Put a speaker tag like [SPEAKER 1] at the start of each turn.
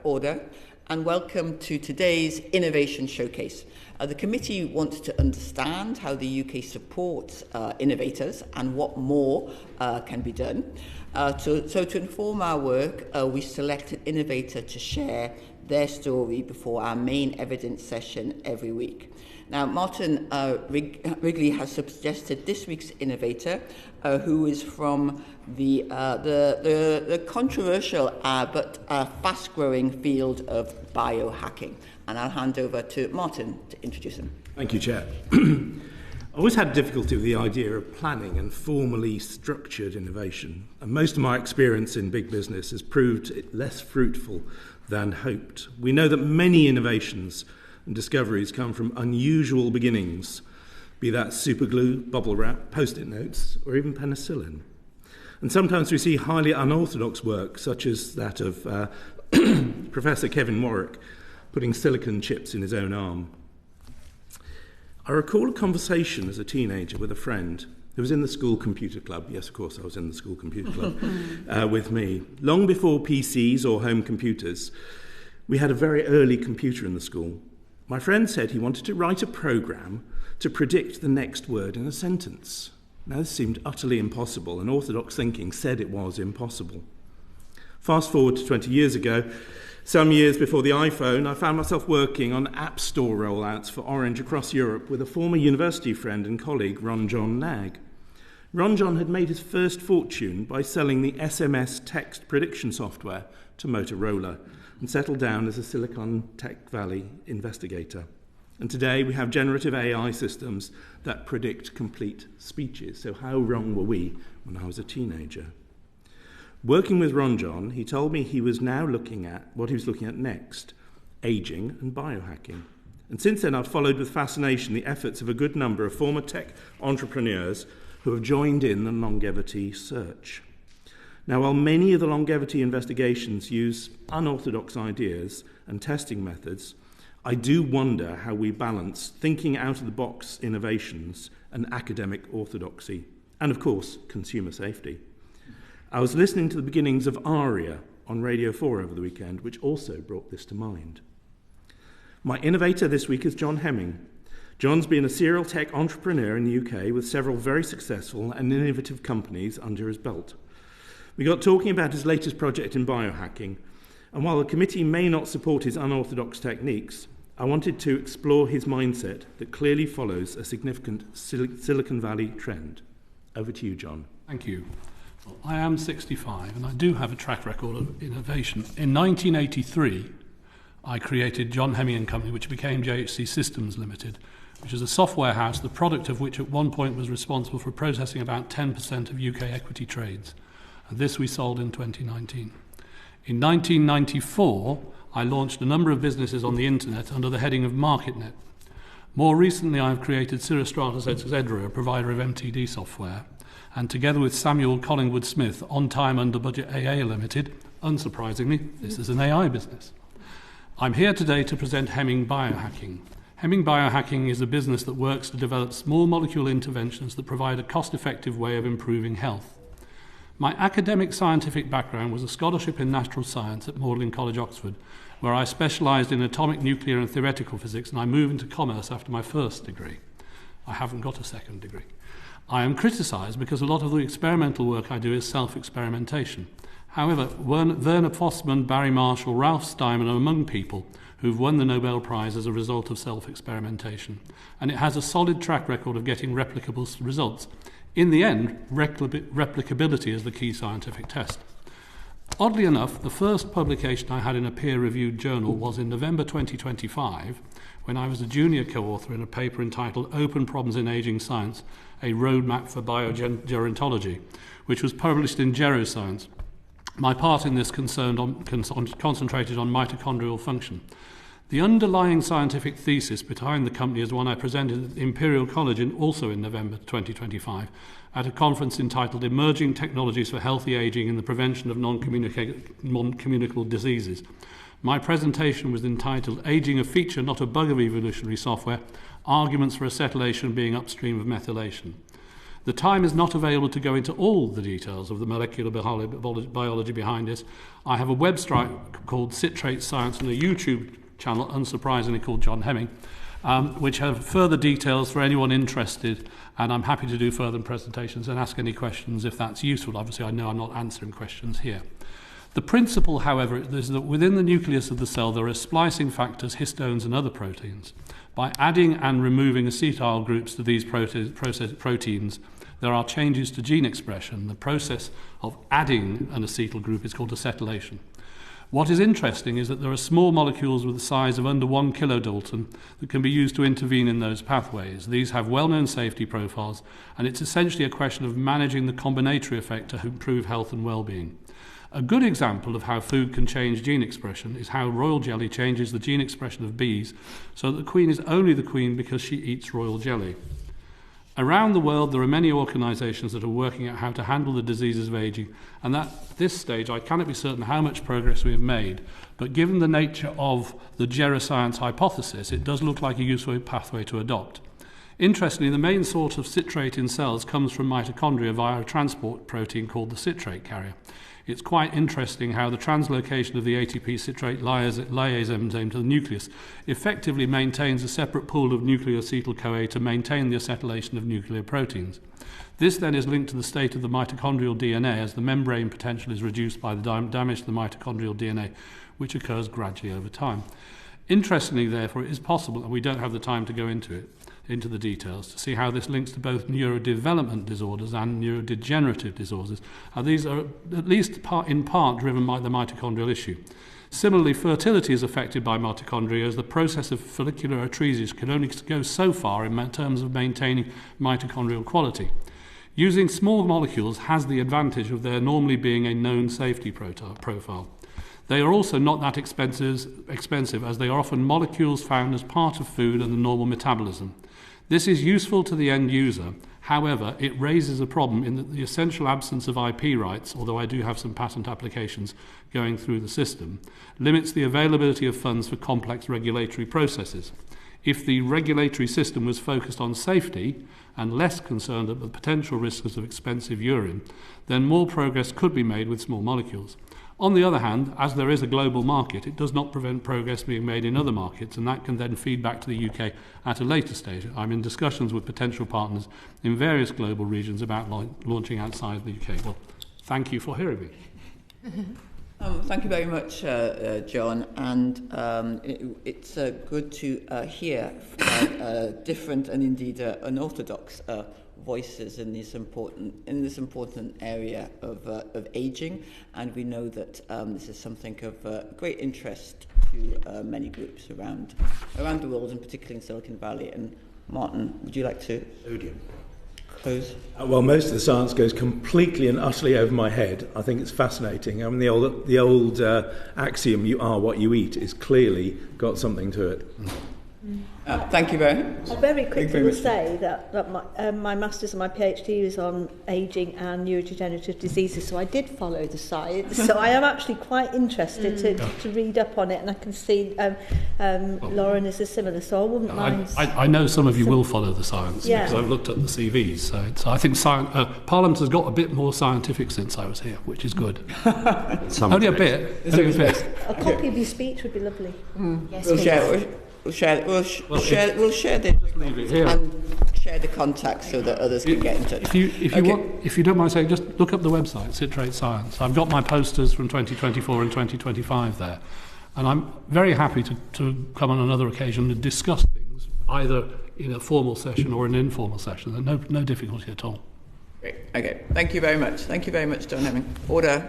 [SPEAKER 1] Order and welcome to today's Innovation Showcase. The committee wants to understand how the UK supports innovators and what more can be done. So to inform our work, we selected an innovator to share their story before our main evidence session every week. Now, Martin Wrigley has suggested this week's innovator, who is from the controversial but fast-growing field of biohacking. And I'll hand over to Martin to introduce him.
[SPEAKER 2] Thank you, Chair. I always had difficulty with the idea of planning and formally structured innovation. And most of my experience in big business has proved it less fruitful than hoped. We know that many innovations and discoveries come from unusual beginnings, be that superglue, bubble wrap, post-it notes, or even penicillin. And sometimes we see highly unorthodox work, such as that of Professor Kevin Warwick, putting silicon chips in his own arm. I recall a conversation as a teenager with a friend who was in the school computer club. Yes, of course, I was in the school computer club with me. Long before PCs or home computers, we had a very early computer in the school. My friend said he wanted to write a program to predict the next word in a sentence. Now, this seemed utterly impossible, and orthodox thinking said it was impossible. Fast forward to 20 years ago, some years before the iPhone, I found myself working on App Store rollouts for Orange across Europe with a former university friend and colleague, Ron John Nag. Ron John had made his first fortune by selling the SMS text prediction software to Motorola and settled down as a Silicon Tech Valley investigator. And today we have generative AI systems that predict complete speeches. So how wrong were we when I was a teenager? Working with Ron John, he told me he was now looking at what he was looking at next, aging and biohacking. And since then, I've followed with fascination the efforts of a good number of former tech entrepreneurs who have joined in the longevity search. Now, while many of the longevity investigations use unorthodox ideas and testing methods, I do wonder how we balance thinking out-of-the-box innovations and academic orthodoxy, and of course, consumer safety. I was listening to the beginnings of ARIA on Radio 4 over the weekend, which also brought this to mind. My innovator this week is John Hemming. John's been a serial tech entrepreneur in the UK with several very successful and innovative companies under his belt. We got talking about his latest project in biohacking, and while the committee may not support his unorthodox techniques, I wanted to explore his mindset that clearly follows a significant Silicon Valley trend. Over to you, John.
[SPEAKER 3] Thank you. Well, I am 65 and I do have a track record of innovation. In 1983, I created John Hemming & Company, which became JHC Systems Limited, which is a software house, the product of which at one point was responsible for processing about 10% of UK equity trades. And this we sold in 2019. In 1994, I launched a number of businesses on the internet under the heading of MarketNet. More recently, I've created Cirrostratus Etc., a provider of MTD software, and together with Samuel Collingwood Smith, On Time Under Budget AA Limited, unsurprisingly, this is an AI business. I'm here today to present Hemming Biohacking. Hemming Biohacking is a business that works to develop small molecule interventions that provide a cost-effective way of improving health. My academic scientific background was a scholarship in natural science at Magdalen College, Oxford, where I specialised in atomic, nuclear and theoretical physics, and I moved into commerce after my first degree. I haven't got a second degree. I am criticised because a lot of the experimental work I do is self-experimentation. However, Werner Postman, Barry Marshall, Ralph Steinman are among people who've won the Nobel Prize as a result of self-experimentation, and it has a solid track record of getting replicable results. In the end, replicability is the key scientific test. Oddly enough, the first publication I had in a peer-reviewed journal was in November 2025, when I was a junior co-author in a paper entitled Open Problems in Aging Science, a Roadmap for Biogerontology, which was published in Geroscience. My part in this concentrated on mitochondrial function. The underlying scientific thesis behind the company is one I presented at Imperial College also in November 2025 at a conference entitled Emerging Technologies for Healthy Aging and the Prevention of Non-Communicable Diseases. My presentation was entitled Aging a Feature, Not a Bug of Evolutionary Software, Arguments for Acetylation Being Upstream of Methylation. The time is not available to go into all the details of the molecular biology behind it. I have a website called Citrate Science and a YouTube channel, unsurprisingly, called John Hemming, which have further details for anyone interested, and I'm happy to do further presentations and ask any questions if that's useful. Obviously, I know I'm not answering questions here. The principle, however, is that within the nucleus of the cell there are splicing factors, histones and other proteins. By adding and removing acetyl groups to these proteins, there are changes to gene expression. The process of adding an acetyl group is called acetylation. What is interesting is that there are small molecules with the size of under 1 kilodalton that can be used to intervene in those pathways. These have well-known safety profiles, and it's essentially a question of managing the combinatory effect to improve health and well-being. A good example of how food can change gene expression is how royal jelly changes the gene expression of bees so that the queen is only the queen because she eats royal jelly. Around the world, there are many organisations that are working out how to handle the diseases of ageing, and at this stage I cannot be certain how much progress we have made, but given the nature of the geroscience hypothesis, it does look like a useful pathway to adopt. Interestingly, the main source of citrate in cells comes from mitochondria via a transport protein called the citrate carrier. It's quite interesting how the translocation of the ATP citrate lyase enzyme to the nucleus effectively maintains a separate pool of nucleoacetyl-CoA to maintain the acetylation of nuclear proteins. This then is linked to the state of the mitochondrial DNA as the membrane potential is reduced by the damage to the mitochondrial DNA, which occurs gradually over time. Interestingly, therefore, it is possible, and we don't have the time to go into the details, to see how this links to both neurodevelopment disorders and neurodegenerative disorders. And these are at least in part driven by the mitochondrial issue. Similarly, fertility is affected by mitochondria, as the process of follicular atresia can only go so far in terms of maintaining mitochondrial quality. Using small molecules has the advantage of there normally being a known safety profile. They are also not that expensive, as they are often molecules found as part of food and the normal metabolism. This is useful to the end user. However, it raises a problem in that the essential absence of IP rights, although I do have some patent applications going through the system, limits the availability of funds for complex regulatory processes. If the regulatory system was focused on safety and less concerned at the potential risks of expensive urine, then more progress could be made with small molecules. On the other hand, as there is a global market, it does not prevent progress being made in other markets, and that can then feed back to the UK at a later stage. I'm in discussions with potential partners in various global regions about launching outside the UK. Well, thank you for hearing me.
[SPEAKER 1] Thank you very much, John, and it's good to hear different and indeed unorthodox voices in this important area of ageing, and we know that this is something of great interest to many groups around the world, and particularly in Silicon Valley. And Martin, would you like to close?
[SPEAKER 2] Well, most of the science goes completely and utterly over my head. I think it's fascinating. I mean, the old axiom, you are what you eat, is clearly got something to it.
[SPEAKER 1] Thank you very much.
[SPEAKER 4] I very quickly will say that my master's and my PhD was on ageing and neurodegenerative diseases, so I did follow the science. So I am actually quite interested to read up on it, and I can see Lauren is similar, so I wouldn't mind.
[SPEAKER 3] I know some of you will follow the science, because I've looked at the CVs. So I think Parliament has got a bit more scientific since I was here, which is good. Only a bit.
[SPEAKER 4] A copy of your speech would be lovely.
[SPEAKER 1] Yes, we'll share the and share the contacts so that others can get in touch.
[SPEAKER 3] If you don't mind saying, just look up the website, Citrate Science. I've got my posters from 2024 and 2025 there, and I'm very happy to come on another occasion and discuss things, either in a formal session or an informal session. There's no difficulty at all.
[SPEAKER 1] Great. Okay. Thank you very much. Thank you very much, John Hemming. Order.